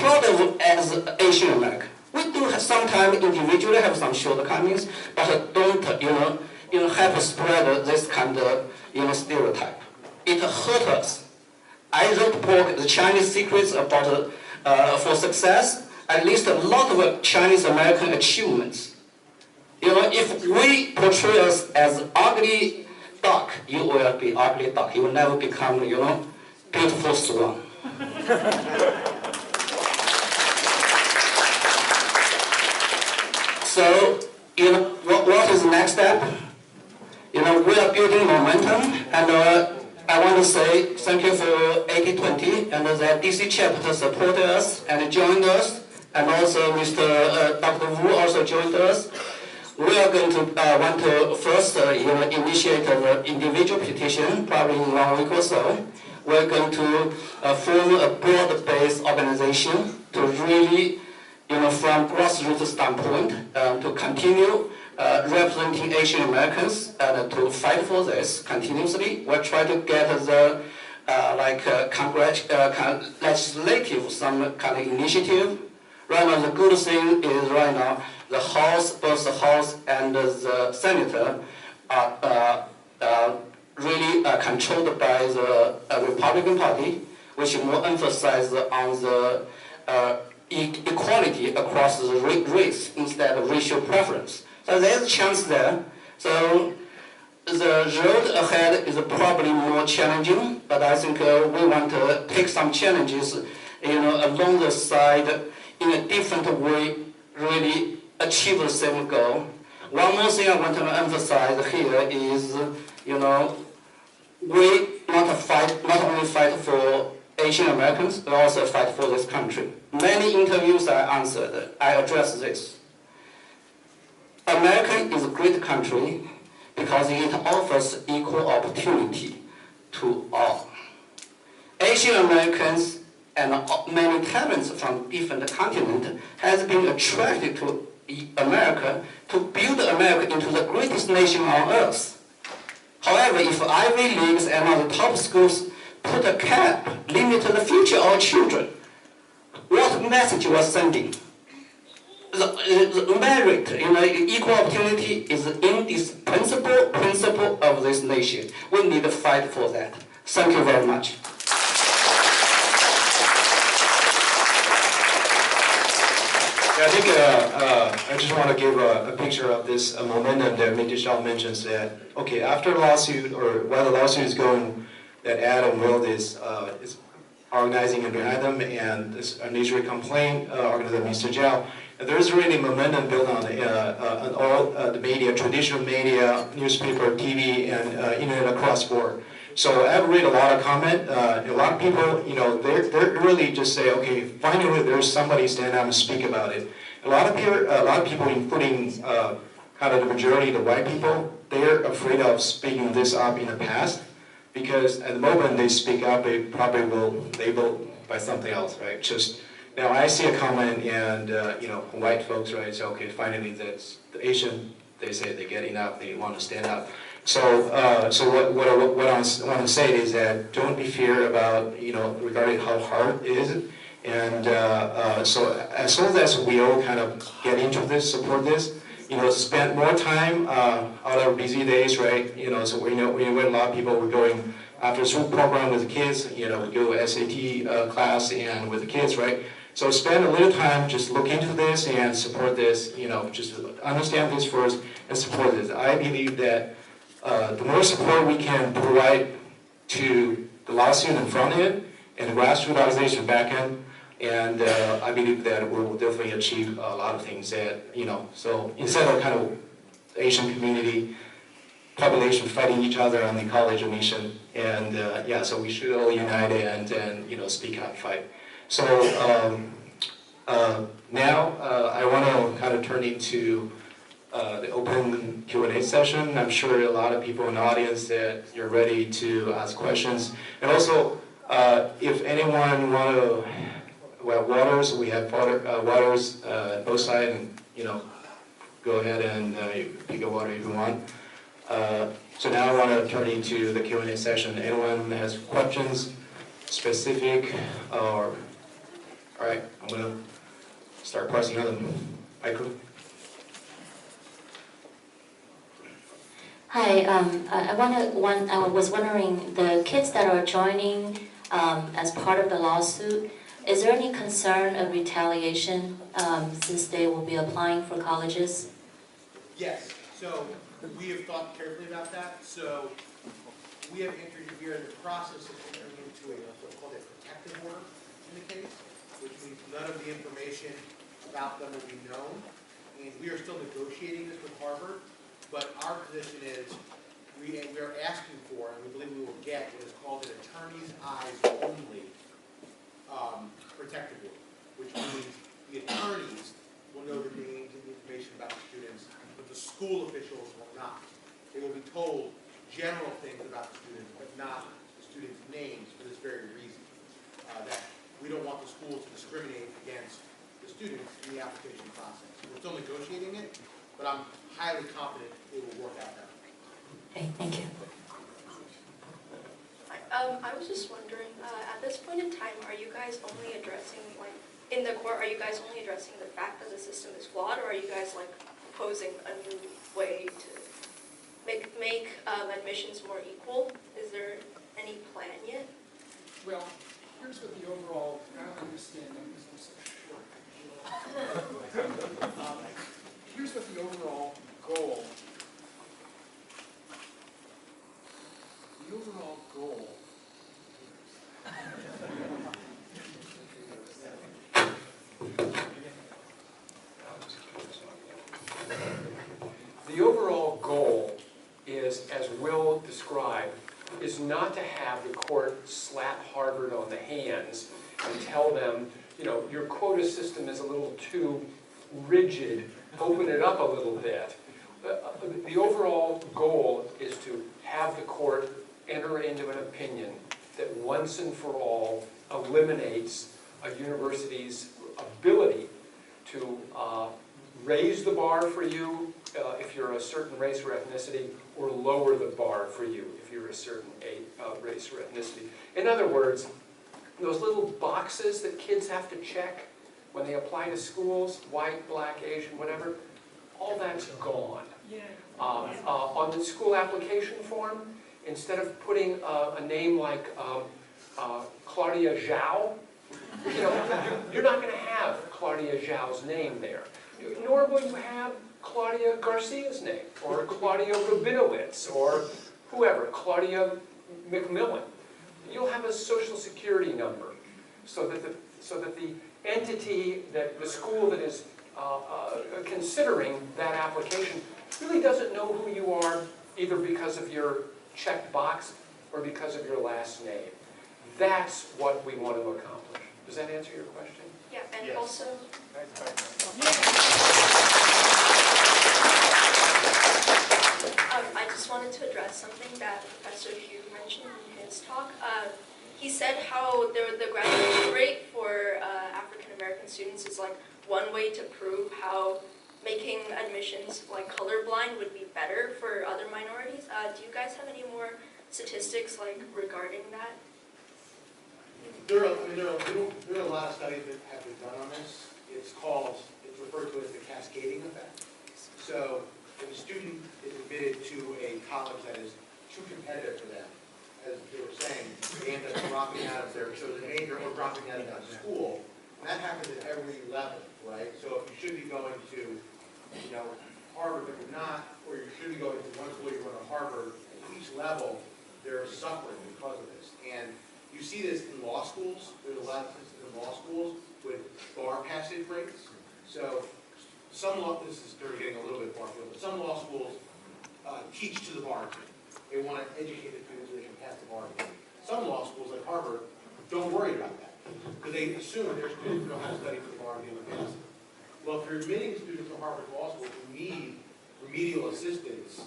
proud of as Asian American. We do sometimes individually have some shortcomings, but don't help spread this kind of stereotype. It hurts us. I wrote a book, The Chinese Secrets about for success. I list a lot of Chinese American achievements. If we portray us as ugly duck, you will be ugly duck. You will never become, beautiful swan. So, what is the next step? We are building momentum, and I want to say thank you for 8020 and the DC chapter supported us and joined us, and also Mr. Dr. Wu also joined us. We are going to want to first initiate an individual petition, probably in 1 week or so. We're going to form a broad-based organization to really, from grassroots standpoint, to continue representing Asian Americans and to fight for this continuously. We'll try to get the legislative, some kind of initiative. Right now, the good thing is right now, the House, both the House and the Senator are really controlled by the Republican Party, which more emphasizes on the equality across the race instead of racial preference. So there's a chance there. So the road ahead is probably more challenging, but I think we want to take some challenges, along the side in a different way, really achieve the same goal. One more thing I want to emphasize here is, we not only fight for Asian Americans, but also fight for this country. Many interviews I answered, I addressed this. America is a great country because it offers equal opportunity to all. Asian Americans and many talents from different continents has been attracted to America to build America into the greatest nation on earth. However, if Ivy Leagues and other top schools put a cap, limit the future of our children, what message we are sending? The merit, equal opportunity is indispensable principle of this nation. We need to fight for that. Thank you very much. Yeah, I think I just want to give a picture of this momentum that Michelle mentions that, okay, after the lawsuit, or while the lawsuit is going, that Adam Wild is organizing and behind them, and this initial complaint organized by Mr. Zhao, there's really momentum built on all the media, traditional media, newspaper, TV, and internet across board. So I've read a lot of comment. A lot of people, they really just say, okay, finally there's somebody stand up and speak about it. A lot of people, including kind of the majority of the white people, they're afraid of speaking this up in the past, because at the moment they speak up, they probably will labeled by something else, right? Just now I see a comment and white folks, right, say, okay, finally that's the Asian, they say they're getting up, they want to stand up. So what I want to say is that don't be fear about regarding how hard it is, and so as long as we all kind of get into this, support this, spend more time out of busy days, right? So we know a lot of people were going after school program with the kids, we go SAT class and with the kids, right? So spend a little time, just look into this and support this, just understand this first and support this. I believe that the more support we can provide to the lawsuit in front end and the grassroots organization back end, and I believe that we'll definitely achieve a lot of things that, so instead of kind of Asian community population fighting each other on the college or mission, and so we should all unite and speak out and fight. So now I want to kind of turn into the open Q&A session. I'm sure a lot of people in the audience that you're ready to ask questions. And also, if anyone want to, waters, we have waters both sides, and go ahead and pick a water if you want. So now I want to turn into the Q&A session. Anyone has questions, specific, or, all right, I'm going to start passing on the microphone. Hi, I was wondering, the kids that are joining as part of the lawsuit, is there any concern of retaliation since they will be applying for colleges? Yes, so we have thought carefully about that. So we are in the process of entering into what's called a protective order in the case, which means none of the information about them will be known. And we are still negotiating this with Harvard, but our position is we are asking for, and we believe we will get, what is called an attorney's eyes only protective order, which means the attorneys will know the names and the information about the students, but the school officials will not. They will be told general things about the students, but not the students' names for this very reason, that we don't want the school to discriminate against the students in the application process. We're still negotiating it, but I'm highly confident it will work out better. Okay, thank you. I was just wondering, at this point in time, are you guys only addressing, like, in the court, are you guys only addressing the fact that the system is flawed, or are you guys, like, proposing a new way to make admissions more equal? Is there any plan yet? Well, here's what the overall, I don't understand them because I'm so short. Here's what the overall goal. The overall goal. The overall goal is, as Will described, is not to have the court slap Harvard on the hands and tell them, you know, your quota system is a little too rigid, open it up a little bit. The overall goal is to have the court enter into an opinion that once and for all eliminates a university's ability to raise the bar for you if you're a certain race or ethnicity, or lower the bar for you if you're a certain race or ethnicity. In other words, those little boxes that kids have to check when they apply to schools, white, black, Asian, whatever, all that's gone. On the school application form, instead of putting a name like Claudia Zhao, you know, you're not going to have Claudia Zhao's name there. Nor will you have Claudia Garcia's name, or Claudia Rabinowitz, or whoever, Claudia McMillan. You'll have a social security number, so that the entity, that the school that is considering that application really doesn't know who you are, either because of your checked box or because of your last name. That's what we want to accomplish. Does that answer your question? Yeah, and Yes. also, I just wanted to address something that Professor Hugh mentioned in his talk. He said how the graduation rate for African American students is like one way to prove how making admissions like colorblind would be better for other minorities. Do you guys have any more statistics like regarding that? There are a lot of studies that have been done on this. It's referred to as the cascading effect. So if a student is admitted to a college that is too competitive for them, as they were saying, they end up dropping out of their chosen major or dropping out of that school. And that happens at every level, right? So if you should be going to, you know, Harvard, but you're not, or you should be going to one school, you're going to Harvard, at each level, they're suffering because of this. And you see this in law schools. There's a lot of this in law schools with bar passage rates. So some law, this is getting a little bit far field, but some law schools teach to the bar exam. They want to educate the students so they can pass the bar exam. Some law schools, like Harvard, don't worry about that because they assume their students know how to study for the bar exam and pass it. Well, if you're admitting students to Harvard Law School who need remedial assistance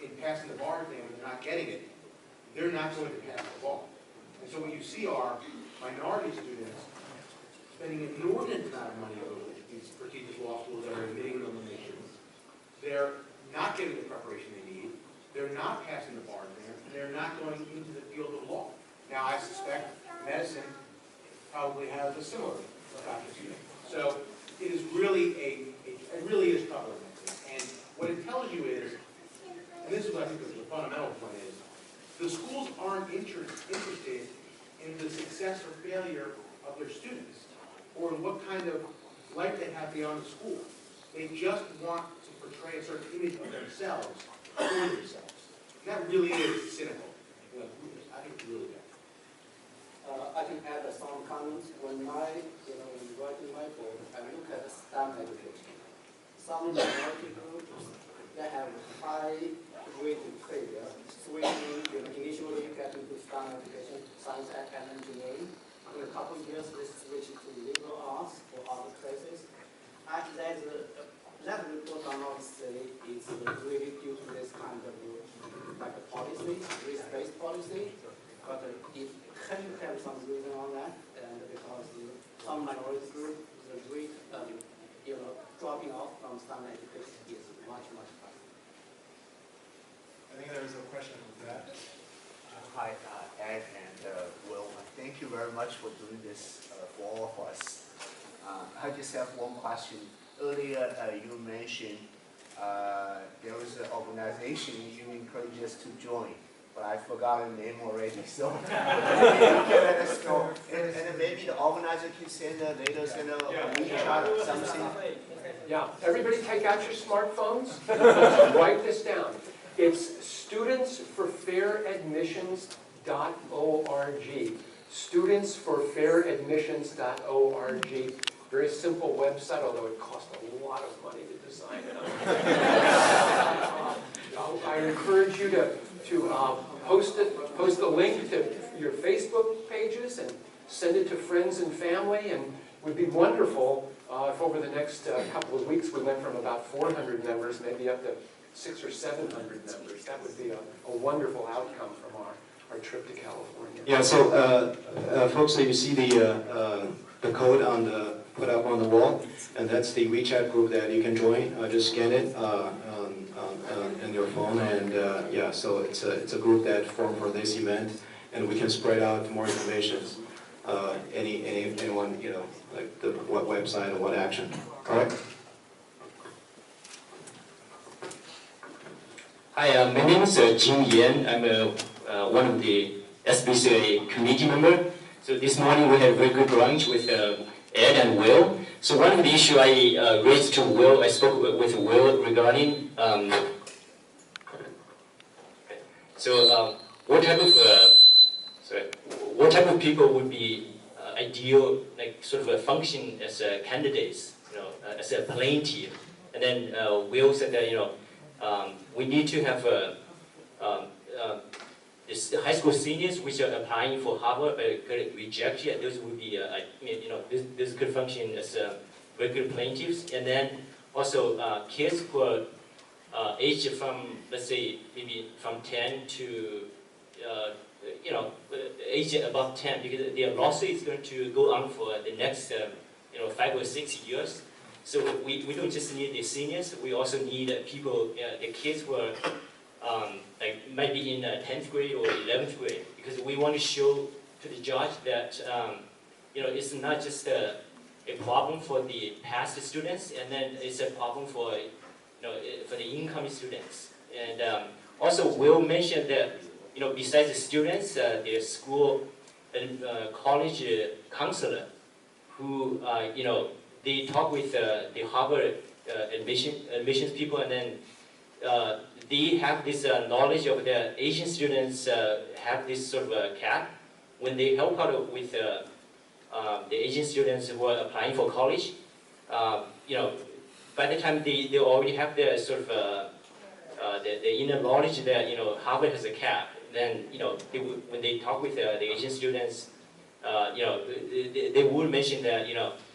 in passing the bar exam and they're not getting it, they're not going to pass the bar. And so what you see are minority students spending an inordinate amount of money over these prestigious law schools that are admitting them to the nation. They're not getting the preparation they need. They're not passing the bar exam, and they're not going into the field of law. Now, I suspect medicine probably has a similar. So it is really it really is troubling. And what it tells you is, and this is what I think the fundamental point is, the schools aren't interested in the success or failure of their students, or in what kind of life they have beyond the school. They just want to portray a certain image of themselves for themselves. And that really is cynical. You know, I think it's really bad. I can add some comments. When when writing my book, I look at the STEM education. Some minority groups, they have high rate of failure, switching, initially you get into STEM education, science and engineering. In a couple of years, they switch to liberal arts or other places. And that report I not say it's really due to this kind of like a policy, race-based policy. But it can have some reason on that, and because some minority groups, the rate dropping off from STEM education is much faster. I think there was a question with that. Hi, Ed and Will. Thank you very much for doing this for all of us. I just have one question. Earlier, you mentioned there was an organization you encourage us to join, but I forgot the name already. So maybe you can let us know. And then maybe the organizer can send a WeChat something. Yeah, everybody take out your smartphones. Write this down. It's studentsforfairadmissions.org. Studentsforfairadmissions.org. Very simple website, although it costs a lot of money to design it. I encourage you to post a link to your Facebook pages and send it to friends and family, and it would be wonderful if over the next couple of weeks we went from about 400 members maybe up to 600 or 700 members. That would be a wonderful outcome from our trip to California. Yeah, so folks, you see the code put up on the wall, and that's the WeChat group that you can join. Just scan it on your phone, and yeah, so it's a group that formed for this event, and we can spread out more information. Anyone, like what website or what action. All right. Hi, my name is Jim Yan. I'm one of the SBCA committee member. So this morning we had a very good lunch with Ed and Will. So one of the issues I raised to Will, I spoke with Will regarding what type of people would be ideal, like sort of a function as candidates, as a plaintiff. And then Will said that we need to have this high school seniors which are applying for Harvard get rejected. Those would be this could function as very good plaintiffs. And then also kids who are aged from, let's say, maybe from 10 to age above 10, because their lawsuit is going to go on for the next 5 or 6 years. So we don't just need the seniors, we also need people, the kids who are like might be in 10th grade or 11th grade, because we want to show to the judge that it's not just a problem for the past students, and then it's a problem for for the incoming students. And also Will mentioned that besides the students, the school and college counselor who they talk with the Harvard admissions people, and then they have this knowledge of the Asian students have this sort of a cap. When they help out with the Asian students who are applying for college, by the time they already have the sort of the inner knowledge that Harvard has a cap, then when they talk with the Asian students, they would mention that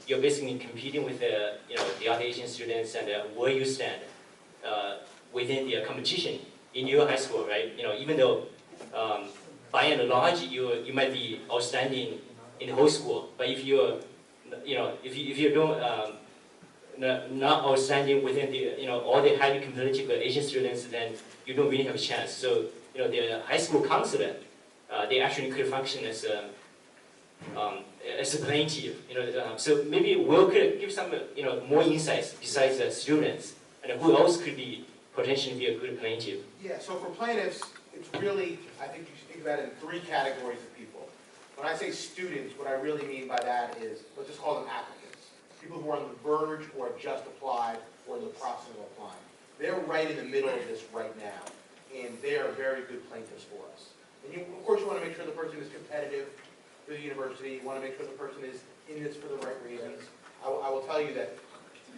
you're basically competing with the other Asian students, and where you stand within the competition in your high school, right? Even though by and large you might be outstanding in the whole school, but if you're if you don't not outstanding within the all the highly competitive Asian students, then you don't really have a chance. So the high school counselor, they actually could function as as a plaintiff. So maybe Will could give some more insights besides the students, and who else could be potentially be a good plaintiff. Yeah, so for plaintiffs, it's really, I think you should think about it in 3 categories of people. When I say students, what I really mean by that is, let's just call them applicants. People who are on the verge or have just applied or in the process of applying. They're right in the middle of this right now, and they are very good plaintiffs for us. And of course, you want to make sure the person is competitive for the university. You want to make sure the person is in this for the right reasons. I will tell you that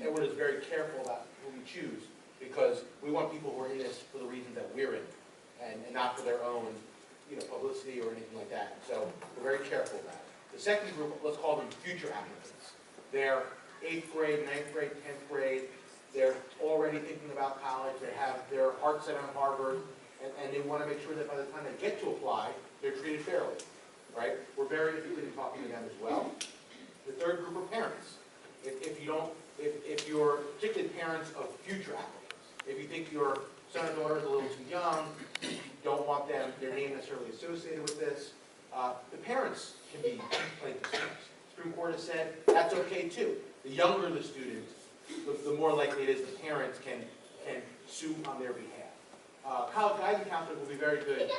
Edward is very careful about who we choose, because we want people who are in this for the reasons that we're in, and not for their own publicity or anything like that. So we're very careful about it. The second group, let's call them future applicants. They're 8th grade, 9th grade, 10th grade. They're already thinking about college. They have their heart set on Harvard, and they want to make sure that by the time they get to apply, they're treated fairly, right? We're very interested in talking to them as well. The third group are parents. If you're particularly parents of future applicants, if you think your son or daughter is a little too young, you don't want their name necessarily associated with this, the parents can be plaintiffs. The Supreme Court has said that's okay too. The younger the student, the more likely it is the parents can sue on their behalf. College guidance counselors will be very good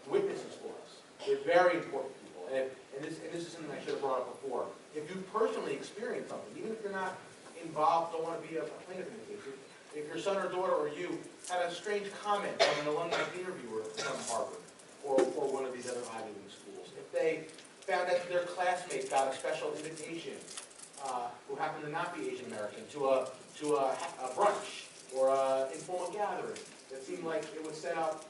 witnesses for us. They're very important people. And this is something I should have brought up before. If you personally experience something, even if you're not involved, don't want to be a plaintiff in the case, if your son or daughter or you had a strange comment from an alumni interviewer from Harvard or one of these other Ivy League schools, if they found that their classmate got a special invitation who happened to not be Asian American to a brunch or an informal gathering that seemed like it was set up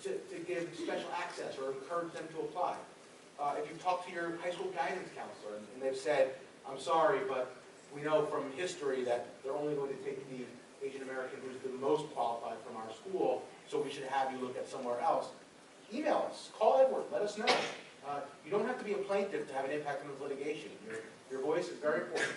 to give special access or encourage them to apply. If you talk to your high school guidance counselor and they've said, I'm sorry, but we know from history that they're only going to take the Asian American who's the most qualified from our school, so we should have you look at somewhere else. Email us, call Edward, let us know. You don't have to be a plaintiff to have an impact on this litigation. Your voice is very important.